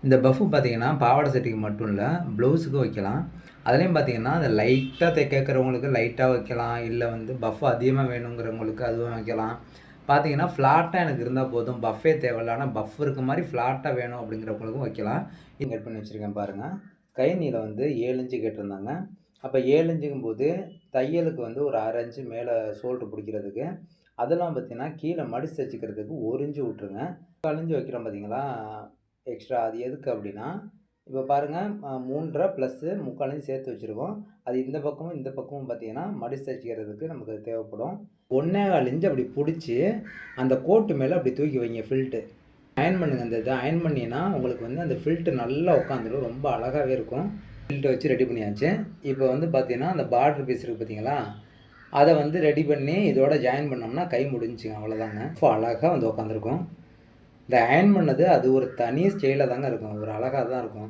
இந்த பஃப் பார்த்தீங்கன்னா, பாவாடை சட்டைக்கு மட்டும் இல்ல, ப்ளவுஸுக்கும் வைக்கலாம். அதுலயும் பார்த்தீங்கன்னா, அத லைட்டா கேட்கறவங்களுக்கு லைட்டா வைக்கலாம். இல்ல வந்து பஃப் அதிகமா வேணுங்கிறவங்களுக்கு அதுவும் வைக்கலாம். பார்த்தீங்கன்னா, ஃப்ளாட்டா எனக்கு இருந்தா போதும். பஃப்பே தேவையில்ல. ஆனா பஃப் இருக்க மாரி ஃப்ளாட்டா வேணும் அப்படிங்கிறவங்களுக்கும் வைக்கலாம். இங்க கட் பண்ணி வச்சிருக்கேன் பாருங்க. கை நீளம் வந்து 7 இன்ச் கேட்டிருந்தாங்க. அப்ப 7 இன்ச்சுங்கும்போது, தையலுக்கு வந்து ஒரு 1/2 இன்ச் மேல ஷோல்டர் பிடிக்கிறதுக்கு, அதெல்லாம் பார்த்தீங்கன்னா, கீழ மடிச்சு தச்சுக்கிறதுக்கு 1 இன்ச் விட்டுருங்க. 1/4 இன்ச் வைக்கிறோம் பார்த்தீங்களா? எக்ஸ்ட்ரா அது எதுக்கு அப்டின்னா, இப்ப பாருங்க 3 1/2 பிளஸ் 3/4 இன்ச் சேர்த்து வச்சிருக்கோம். அது இந்த பக்கமும், இந்த பக்கமும் பார்த்தீங்கன்னா, மடிச்சு தைக்கிறதுக்கு நமக்கு அது தேவைப்படும். 1 1/4 இன்ச் அப்படி புடிச்சு, அந்த கோட்டு மேல அப்படி தூக்கி வைங்க ஃபில்ட்டு. அயர்ன் பண்ணுங்க. இந்த இத அயர்ன் பண்ணீங்கன்னா, உங்களுக்கு வந்து அந்த ஃபில்ட் நல்லா உட்காந்துரும். ரொம்ப அழகாவே இருக்கும். ஃபில்ட்ட வச்சு ரெடி பண்ணியாச்சு. இப்ப வந்து பார்த்தீங்கன்னா, அந்த பார்டர் பீஸ் இருக்கு பார்த்தீங்களா? அத வந்து ரெடி பண்ணி இதோட ஜாயின் பண்ணோம்னா, கை முடிஞ்சுங்க அவ்வளோதாங்க. அழகா வந்து உட்காந்துருக்கும். இந்த அயர்ன் பண்ணது அது ஒரு தனி ஸ்டைல்ல தாங்க இருக்கும். ஒரு அழகா தான் இருக்கும்.